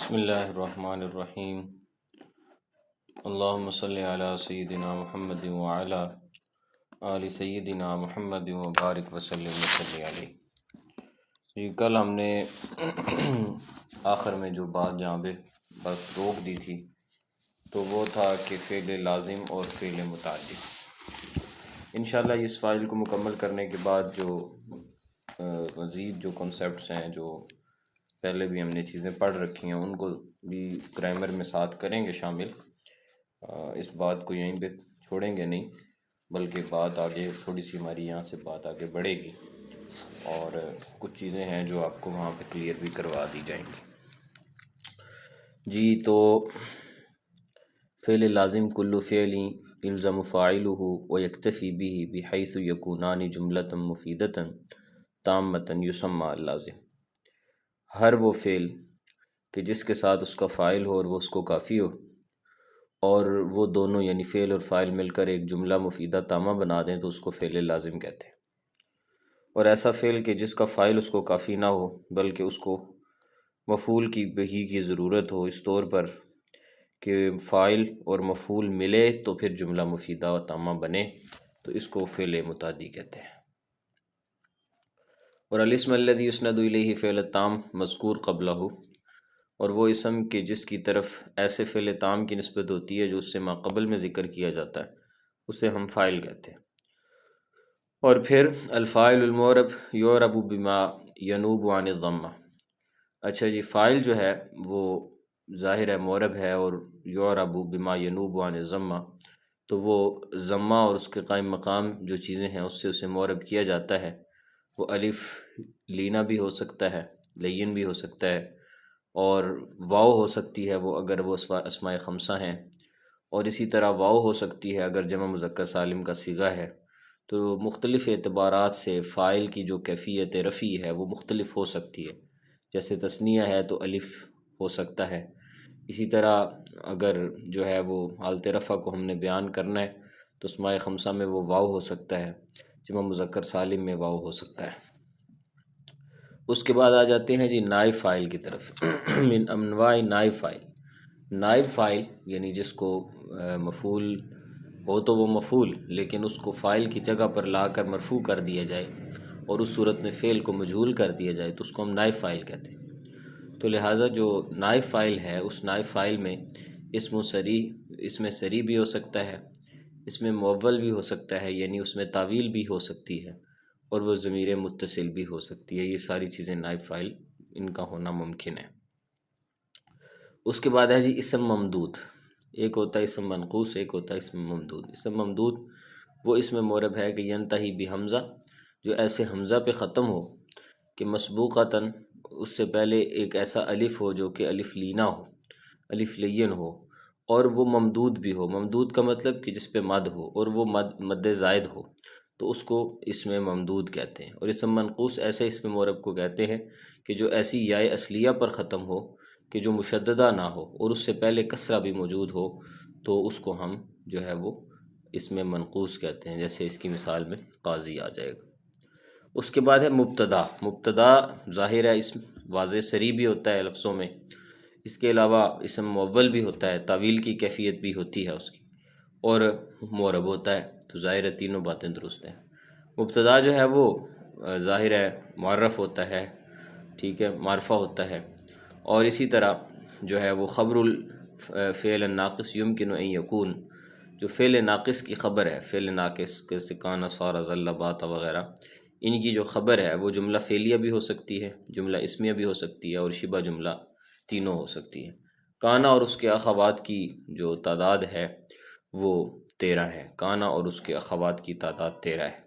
بسم اللہ الرحمن الرحیم۔ اللہم صلی علی سیدنا محمد وعلی آل سیدنا محمد وبارک وسلم وصلی علیہ۔ جی کل ہم نے آخر میں جو بات جہاں پہ بس روک دی تھی تو وہ تھا کہ فعل لازم اور فعل متعدی۔ انشاءاللہ اس فائل کو مکمل کرنے کے بعد جو مزید جو کنسیپٹس ہیں جو پہلے بھی ہم نے چیزیں پڑھ رکھی ہیں ان کو بھی گرامر میں ساتھ کریں گے شامل۔ اس بات کو یہیں پہ چھوڑیں گے نہیں، بلکہ بات آگے تھوڑی سی ہماری یہاں سے بات آگے بڑھے گی اور کچھ چیزیں ہیں جو آپ کو وہاں پہ کلیئر بھی کروا دی جائیں گی۔ جی تو فعل لازم کل فعل یلزم فاعلہ ویکتفی بہ بحیث یکونان جملۃ مفیدۃ تامۃ یسمى اللازم۔ ہر وہ فعل کہ جس کے ساتھ اس کا فاعل ہو اور وہ اس کو کافی ہو، اور وہ دونوں یعنی فعل اور فاعل مل کر ایک جملہ مفیدہ تامہ بنا دیں تو اس کو فعل لازم کہتے ہیں۔ اور ایسا فعل کہ جس کا فاعل اس کو کافی نہ ہو بلکہ اس کو مفعول کی بہی کی ضرورت ہو، اس طور پر کہ فاعل اور مفعول ملے تو پھر جملہ مفیدہ و تامہ بنے، تو اس کو فعل متعدی کہتے ہیں۔ اور الاسم الذی یسند الیہ فعل التام مذکور قبلہ، اور وہ اسم کہ جس کی طرف ایسے فعل تام کی نسبت ہوتی ہے جو اس سے ما قبل میں ذکر کیا جاتا ہے اسے ہم فاعل کہتے ہیں۔ اور پھر الفاعل المعرب یعرب بما ینوب عن الضمہ۔ اچھا جی، فاعل جو ہے وہ ظاہر ہے معرب ہے، اور یعرب بما ینوب عن الضمہ تو وہ ضمہ اور اس کے قائم مقام جو چیزیں ہیں اس سے اسے معرب کیا جاتا ہے۔ وہ الف لینا بھی ہو سکتا ہے، لین بھی ہو سکتا ہے، اور واو ہو سکتی ہے وہ اگر وہ اسماء خمسہ ہیں، اور اسی طرح واو ہو سکتی ہے اگر جمع مذکر سالم کا صیغہ ہے۔ تو مختلف اعتبارات سے فاعل کی جو کیفیت رفع ہے وہ مختلف ہو سکتی ہے۔ جیسے تثنیہ ہے تو الف ہو سکتا ہے، اسی طرح اگر جو ہے وہ حالت رفع کو ہم نے بیان کرنا ہے تو اسماء خمسہ میں وہ واو ہو سکتا ہے، جمع مذکر سالم میں واو ہو سکتا ہے۔ اس کے بعد آ جاتے ہیں جی نائب فاعل کی طرف۔ من انواع نائب فاعل، نائب فاعل یعنی جس کو مفعول ہو تو وہ مفعول لیکن اس کو فاعل کی جگہ پر لا کر مرفوع کر دیا جائے اور اس صورت میں فعل کو مجہول کر دیا جائے تو اس کو ہم نائب فاعل کہتے ہیں۔ تو لہٰذا جو نائب فاعل ہے اس نائب فاعل میں اسم صریح بھی ہو سکتا ہے، اس میں مؤول بھی ہو سکتا ہے یعنی اس میں تاویل بھی ہو سکتی ہے، اور وہ ضمیر متصل بھی ہو سکتی ہے۔ یہ ساری چیزیں نائب فاعل ان کا ہونا ممکن ہے۔ اس کے بعد ہے جی اسم ممدود۔ ایک ہوتا ہے اسم منقوص، ایک ہوتا ہے اسم ممدود۔ اسم ممدود وہ اسم معرب ہے کہ ینتہی بحمزہ، جو ایسے حمزہ پہ ختم ہو کہ مسبوقتاً اس سے پہلے ایک ایسا الف ہو جو کہ الف لینا ہو، الف لین ہو، اور وہ ممدود بھی ہو۔ ممدود کا مطلب کہ جس پہ مد ہو اور وہ مد زائد ہو تو اس کو اسم ممدود کہتے ہیں۔ اور اسم منقوص ایسے اسم معرب کو کہتے ہیں کہ جو ایسی یائے اصلیہ پر ختم ہو کہ جو مشددہ نہ ہو اور اس سے پہلے کسرہ بھی موجود ہو تو اس کو ہم جو ہے وہ اسم منقوص کہتے ہیں، جیسے اس کی مثال میں قاضی آ جائے گا۔ اس کے بعد ہے مبتدا۔ مبتدا ظاہر ہے اسم واضح صریح بھی ہوتا ہے لفظوں میں، اس کے علاوہ اسم مؤول بھی ہوتا ہے، تعویل کی کیفیت بھی ہوتی ہے اس کی، اور معرب ہوتا ہے۔ تو ظاہر ہے تینوں باتیں درست ہیں۔ مبتدا جو ہے وہ ظاہر ہے معرف ہوتا ہے، ٹھیک ہے، معرفہ ہوتا ہے، اور اسی طرح جو ہے وہ خبر الفعل الناقص یمکن ان یکون، جو فعل ناقص کی خبر ہے، فعل ناقص جیسے کان صار ظل بات وغیرہ، ان کی جو خبر ہے وہ جملہ فعلیہ بھی ہو سکتی ہے، جملہ اسمیہ بھی ہو سکتی ہے، اور شبہ جملہ تینوں ہو سکتی ہے۔ کانا اور اس کے اخوات کی جو تعداد ہے وہ 13 ہے، کانا اور اس کے اخوات کی تعداد 13 ہے۔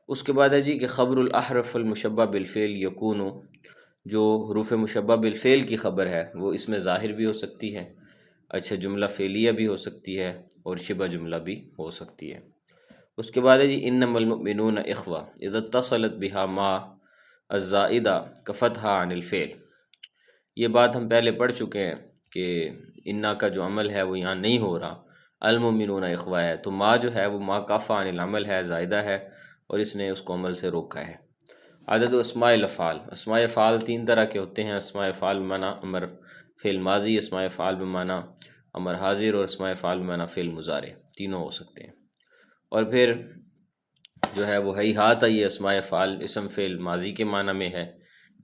اس کے بعد ہے جی کہ خبر الاحرف المشبہ بالفعل یکون، جو حروف مشبہ بالفعل کی خبر ہے وہ اس میں ظاہر بھی ہو سکتی ہے، اچھا جملہ فعلیہ بھی ہو سکتی ہے، اور شبہ جملہ بھی ہو سکتی ہے۔ اس کے بعد ہے جی انما المؤمنون اخوہ اذا اتصلت بها ما الزائدہ کفتحا عن الفعل۔ یہ بات ہم پہلے پڑھ چکے ہیں کہ انا کا جو عمل ہے وہ یہاں نہیں ہو رہا، المؤمنون اخوہ ہے، تو ما جو ہے وہ ما کافہ عن العمل ہے، زائدہ ہے، اور اس نے اس کو عمل سے روکا ہے۔ عدد و اسماء الافعال، اسماء افعال تین طرح کے ہوتے ہیں، اسماء افعال بمعنی امر فعل ماضی، اسماء افعال بمعنی امر حاضر، اور اسماء افعال بمعنی فعل مضارع، تینوں ہو سکتے ہیں۔ اور پھر جو ہے وہ ہیہات، یہ اسماء افعال اسم فعل ماضی کے معنی میں ہے،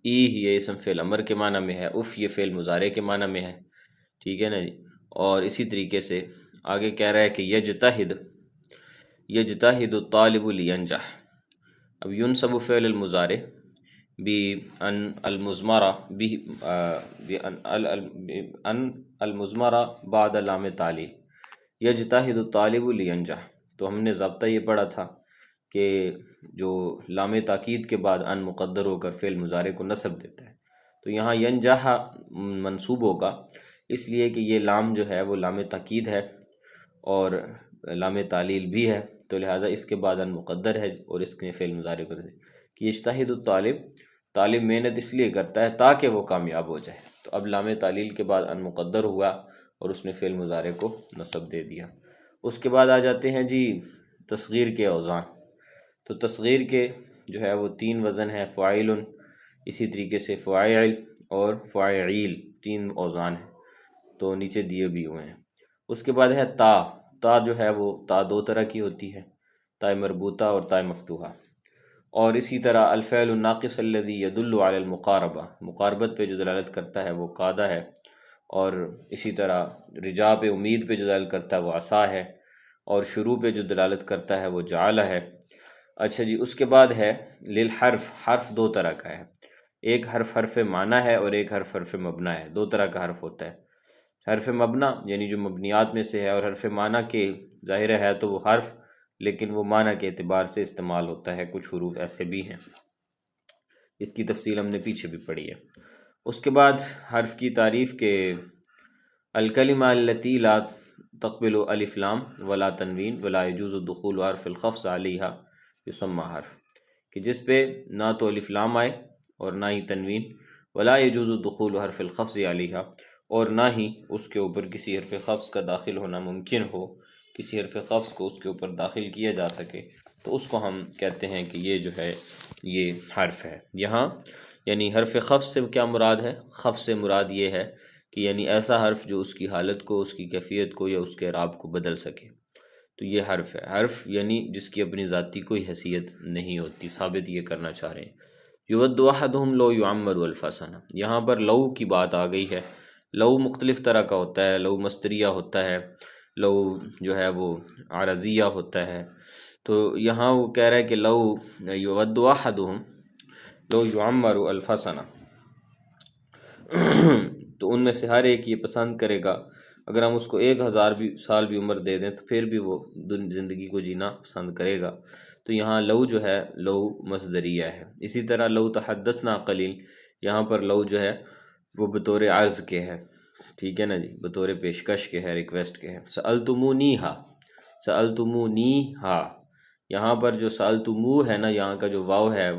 ای یہ اسم فعل امر کے معنی میں ہے، اف یہ فعل مضارع کے معنی میں ہے، ٹھیک ہے نا جی۔ اور اسی طریقے سے آگے کہہ رہا ہے کہ یجتہد الطالب لینجح، اب ينصب فعل المضارع بأن المضمرة بأن المضمرة بعد لام تعلیل، یجتہد الطالب لینجح، تو ہم نے ضابطہ یہ پڑھا تھا کہ جو لام تاکید کے بعد ان مقدر ہو کر فعل مضارع کو نصب دیتا ہے، تو یہاں ینجح منصوب ہوگا اس لیے کہ یہ لام جو ہے وہ لام تاکید ہے اور لام تعلیل بھی ہے، تو لہٰذا اس کے بعد ان مقدر ہے اور اس کے فعل مضارع کو کہ یجتہد الطالب، طالب محنت اس لیے کرتا ہے تاکہ وہ کامیاب ہو جائے، تو اب لام تعلیل کے بعد ان مقدر ہوا اور اس نے فعل مضارع کو نصب دے دیا۔ اس کے بعد آ جاتے ہیں جی تصغیر کے اوزان، تو تصغیر کے جو ہے وہ تین وزن ہے، فاعل، اسی طریقے سے فاعل اور فاعیل، تین اوزان ہیں، تو نیچے دیے بھی ہوئے ہیں۔ اس کے بعد ہے تا جو ہے وہ تا دو طرح کی ہوتی ہے، تا مربوطہ اور تا مفتوحہ، اور اسی طرح الفعل الناقص الذي يدل على المقاربہ، مقاربت پہ جو دلالت کرتا ہے وہ قادہ ہے، اور اسی طرح رجاء پہ امید پہ جو دلالت کرتا ہے وہ عصا ہے، اور شروع پہ جو دلالت کرتا ہے وہ جعل ہے۔ اچھا جی، اس کے بعد ہے للحرف، حرف دو طرح کا ہے، ایک حرف معنی ہے اور ایک حرف مبنی ہے، دو طرح کا حرف ہوتا ہے۔ حرف مبنی یعنی جو مبنیات میں سے ہے، اور حرف معنی کے ظاہر ہے تو وہ حرف لیکن وہ معنی کے اعتبار سے استعمال ہوتا ہے، کچھ حروف ایسے بھی ہیں، اس کی تفصیل ہم نے پیچھے بھی پڑھی ہے۔ اس کے بعد حرف کی تعریف کے الکلمہ التي لا تقبل الف لام ولا تنوین ولا يجوز دخول حرف الخفض علیہا یسمى حرف، کہ جس پہ نہ تو الف لام آئے اور نہ ہی تنوین، ولا يجوز دخول حرف الخفض علیہا، اور نہ ہی اس کے اوپر کسی حرف خفض کا داخل ہونا ممکن ہو، کسی حرف خفض کو اس کے اوپر داخل کیا جا سکے، تو اس کو ہم کہتے ہیں کہ یہ جو ہے یہ حرف ہے۔ یہاں یعنی حرف خفض سے کیا مراد ہے؟ خفض سے مراد یہ ہے کہ یعنی ایسا حرف جو اس کی حالت کو، اس کی کیفیت کو یا اس کے اعراب کو بدل سکے، تو یہ حرف ہے۔ حرف یعنی جس کی اپنی ذاتی کوئی حیثیت نہیں ہوتی، ثابت یہ کرنا چاہ رہے ہیں۔ یود احدہم لو یعمر الف سنہ، یہاں پر لو کی بات آ گئی ہے۔ لو مختلف طرح کا ہوتا ہے، لو مصدریہ ہوتا ہے، لو جو ہے وہ عرضیہ ہوتا ہے، تو یہاں وہ کہہ رہا ہے کہ لو یود احدہم لو یعمر الف سنہ، تو ان میں سے ہر ایک یہ پسند کرے گا اگر ہم اس کو 1000 سال بھی عمر دے دیں تو پھر بھی وہ زندگی کو جینا پسند کرے گا، تو یہاں لو جو ہے لو مصدریہ ہے۔ اسی طرح لو تحدثنا قلیل، یہاں پر لو جو ہے وہ بطور عرض کے ہے، ٹھیک ہے نا جی، بطور پیشکش کے ہے، ریکویسٹ کے ہے۔ سألتمونیہا، سألتمونیہا، یہاں پر جو سألتمو ہے نا، یہاں کا جو واو ہے،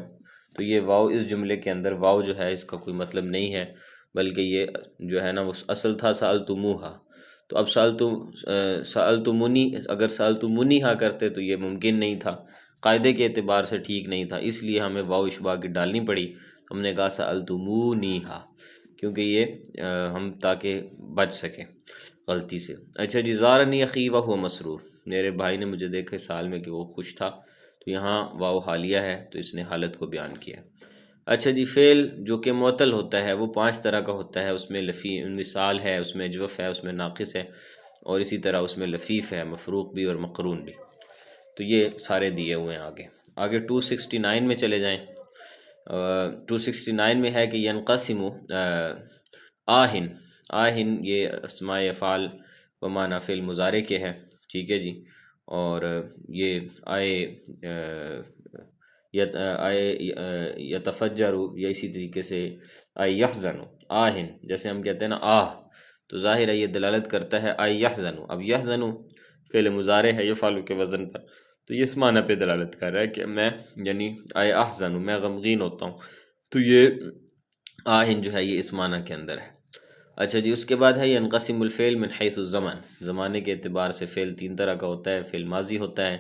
تو یہ واو اس جملے کے اندر واو جو ہے اس کا کوئی مطلب نہیں ہے، بلکہ یہ جو ہے نا وہ اصل تھا سألتموہا، تو اب سألتمونی، اگر سألتمونیہا کرتے تو یہ ممکن نہیں تھا، قاعدے کے اعتبار سے ٹھیک نہیں تھا، اس لیے ہمیں واو اشباع کی ڈالنی پڑی، ہم نے کہا سألتمونیہا، کیونکہ یہ ہم تاکہ بچ سکیں غلطی سے۔ اچھا جی، زارنی اخی وہو مسرور، میرے بھائی نے مجھے دیکھے سال میں کہ وہ خوش تھا، تو یہاں واو حالیہ ہے تو اس نے حالت کو بیان کیا۔ اچھا جی، فعل جو کہ معطل ہوتا ہے وہ 5 طرح کا ہوتا ہے، اس میں مثال ہے، اس میں جوف ہے، اس میں ناقص ہے، اور اسی طرح اس میں لفیف ہے، مفروق بھی اور مقرون بھی، تو یہ سارے دیے ہوئے ہیں۔ آگے 269 میں چلے جائیں۔ 269 میں ہے کہ ینقسم آہن، آہن یہ اسماء افعال و معنی فعل مضارع کے ہے، ٹھیک ہے جی، اور یہ یتفجر، یا اسی طریقے سے یحزن، آہن جیسے ہم کہتے ہیں نا آہ، تو ظاہر ہے یہ دلالت کرتا ہے یحزن، اب یحزن فعل مضارع ہے یفعل کے وزن پر، تو یہ اس معنی پہ دلالت کر رہا ہے کہ میں یعنی احزن، میں غمگین ہوتا ہوں، تو یہ آہن جو ہے یہ اس معنی کے اندر ہے۔ اچھا جی، اس کے بعد ہے ینقسم الفعل من حیث الزمن، زمانے کے اعتبار سے فعل 3 طرح کا ہوتا ہے، فعل ماضی ہوتا ہے،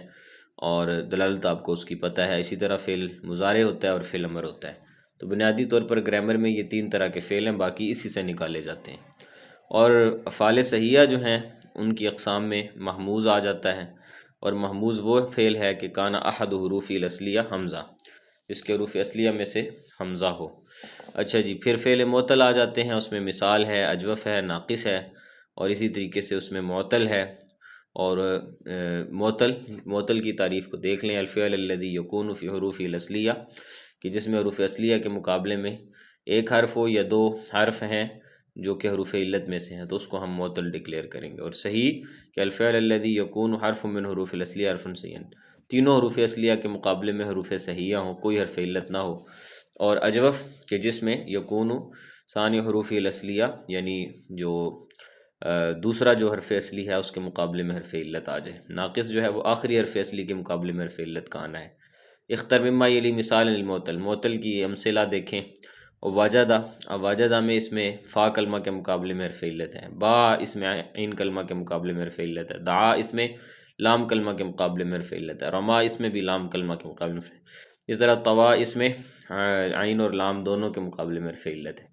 اور دلالت آپ کو اس کی پتہ ہے۔ اسی طرح فعل مضارع ہوتا ہے اور فعل امر ہوتا ہے۔ تو بنیادی طور پر گرامر میں یہ 3 طرح کے فعل ہیں، باقی اسی سے نکالے جاتے ہیں۔ اور افعال صحیحہ جو ہیں ان کی اقسام میں محموز آ جاتا ہے، اور محموز وہ فعل ہے کہ کان احد حروف الاصلیہ حمزہ، جس کے حروف اصلیہ میں سے حمزہ ہو۔ اچھا جی، پھر فعل معطل آ جاتے ہیں، اس میں مثال ہے، اجوف ہے، ناقص ہے، اور اسی طریقے سے اس میں معطل ہے۔ اور معطل کی تعریف کو دیکھ لیں، الفعل الذی یکون فی حروف الاصلیہ، کہ جس میں حروف اصلیہ کے مقابلے میں ایک حرف ہو یا 2 حرف ہیں جو کہ حروف علت میں سے ہیں، تو اس کو ہم معطل ڈکلیئر کریں گے۔ اور صحیح کہ الفعل الذی یکون حرف من حروف الاصلیہ حرف صحیح، تینوں حروف اصلیہ کے مقابلے میں حروف صحیحہ ہوں، کوئی حرف علت نہ ہو۔ اور اجوف کہ جس میں یکون ثانی حروف الاصلیہ، یعنی جو دوسرا جو حرف اصلی ہے اس کے مقابلے میں حرف علت آ جائے۔ ناقص جو ہے وہ آخری حرف اصلی کے مقابلے میں حرف علت کا آنا ہے۔ اختر مما یلی مثال المعطل، معطل کی امثلہ دیکھیں۔ واجدہ، واجدہ میں اس میں فا کلمہ کے مقابلے میں حرف علت ہے، با اس میں عین کلمہ کے مقابلے میں حرف علت ہے، دعا اس میں لام کلمہ کے مقابلے میں حرف علت ہے، رما اس میں بھی لام کلمہ کے مقابلے میں، اس طرح طوا اس میں عین اور لام دونوں کے مقابلے میں حرف علت ہے۔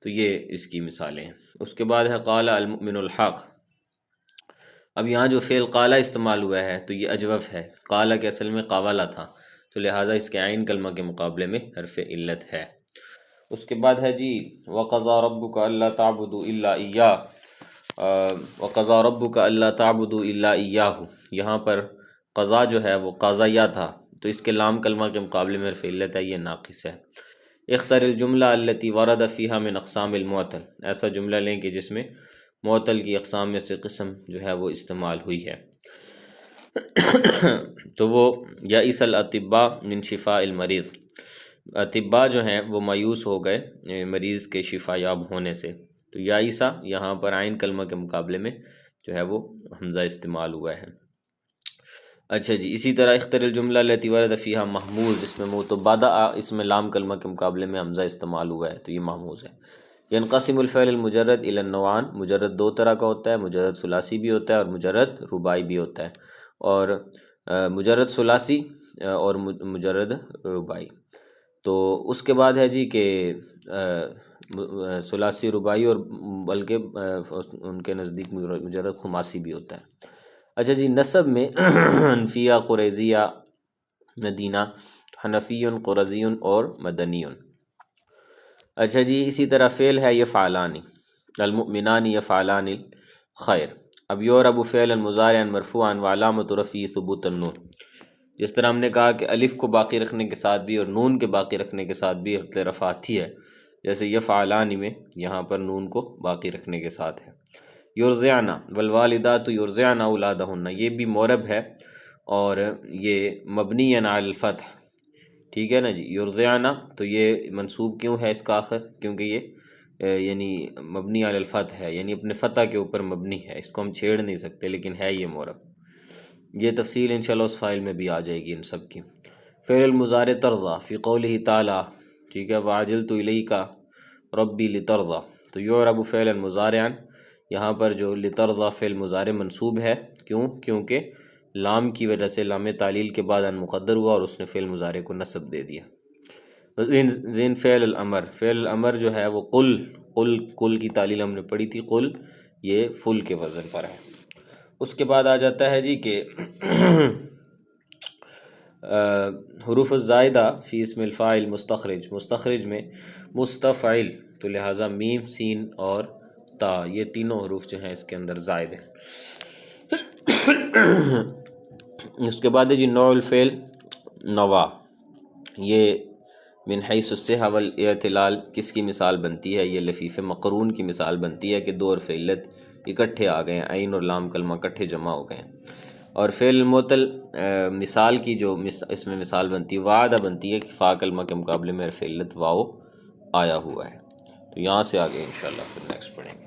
تو یہ اس کی مثالیں ہیں۔ اس کے بعد ہے قال المؤمن الحق۔ اب یہاں جو فعل قال استعمال ہوا ہے تو یہ اجوف ہے، قال کے اصل میں قاولہ تھا، تو لہٰذا اس کے عین کلمہ کے مقابلے میں حرف علت ہے۔ اس کے بعد ہے جی وَقَضَى رَبُّكَ أَلَّا تَعْبُدُوا إِلَّا إِيَّاهُ، وَقَضَى رَبُّكَ أَلَّا تَعْبُدُوا إِلَّا إِيَّاهُ، یہاں پر قضا جو ہے وہ قضیہ تھا، تو اس کے لام کلمہ کے مقابلے میں حرف علت ہے، یہ ناقص ہے۔ اختر الجملہ التي ورد فيها من اقسام المعطل، ایسا جملہ لیں کہ جس میں معطل کی اقسام میں سے قسم جو ہے وہ استعمال ہوئی ہے۔ تو وہ یئس الاطباء من شفاء المریض، اطباء جو ہیں وہ مایوس ہو گئے مریض کے شفا یاب ہونے سے، تو یائسہ یہاں پر عین کلمہ کے مقابلے میں جو ہے وہ حمزہ استعمال ہوا ہے۔ اچھا جی، اسی طرح اختر الجملہ التي ورد فيها محموز، جس میں متبادہ اس میں لام کلمہ کے مقابلے میں حمزہ استعمال ہوا ہے، تو یہ محموز ہے۔ ینقسم الفعل المجرد الى النوعان، مجرد 2 طرح کا ہوتا ہے، مجرد ثلاثی بھی ہوتا ہے اور مجرد رباعی بھی ہوتا ہے، اور مجرد ثلاثی اور مجرد رباعی۔ تو اس کے بعد ہے جی کہ ثلاثی رباعی اور بلکہ ان کے نزدیک مجرد خماسی بھی ہوتا ہے۔ اچھا جی، نسب میں حنفیہ، قریظیہ، مدینہ، حنفی، قرظی اور مدنی۔ اچھا جی، اسی طرح فعل ہے یفعلان، المؤمنان یفعلان الخیر۔ اب یعرب فعلا مضارعا مرفوعا وعلامۃ رفعہ ثبوت النون، جس طرح ہم نے کہا کہ الف کو باقی رکھنے کے ساتھ بھی اور نون کے باقی رکھنے کے ساتھ بھی رفع آتی ہے، جیسے یفعلان میں یہاں پر نون کو باقی رکھنے کے ساتھ ہے۔ یرضعن والوالدات یرضعن اولادہن، یہ بھی معرب ہے اور یہ مبنی علی الفتح، ٹھیک ہے نا جی۔ یرضعن تو یہ منصوب کیوں ہے اس کا آخر؟ کیونکہ یہ یعنی مبنی علی الفتح ہے، یعنی اپنے فتح کے اوپر مبنی ہے، اس کو ہم چھیڑ نہیں سکتے، لیکن ہے یہ معرب۔ یہ تفصیل انشاءاللہ اس فائل میں بھی آ جائے گی ان سب کی۔ فعل المضارع ترضى فی قولہ تعالی، ٹھیک ہے، وعجلت الیک ربی لترضى، تو یعرب فعلا مضارعا، یہاں پر جو لترضى فعل مضارع منصوب ہے، کیوں؟ کیونکہ لام کی وجہ سے لام تعلیل کے بعد ان مقدر ہوا اور اس نے فعل مضارع کو نصب دے دیا۔ زین فعل الامر، فعل الامر جو ہے وہ قل کی تعلیل ہم نے پڑھی تھی، قل یہ فل کے وزن پر ہے۔ اس کے بعد آ جاتا ہے جی کہ حروف الزائدہ فی اسم الفاعل مستخرج، مستخرج میں مستفعل، تو لہٰذا میم، سین اور تا، یہ تینوں حروف جو ہیں اس کے اندر زائد ہیں۔ اس کے بعد ہے جی نوع الفعل نوا، یہ من حیث الصحہ والاعتلال کس کی مثال بنتی ہے؟ یہ لفیف مقرون کی مثال بنتی ہے کہ 2 حرف علت اکٹھے آ گئے ہیں، عین اور لام کلمہ اکٹھے جمع ہو گئے ہیں۔ اور فعل المعطل مثال کی جو اس میں مثال بنتی ہے، وعدہ بنتی ہے کہ فا کلمہ کے مقابلے میں حرف علت واو آیا ہوا ہے۔ تو یہاں سے آگے انشاءاللہ پھر نیکسٹ پڑھیں گے۔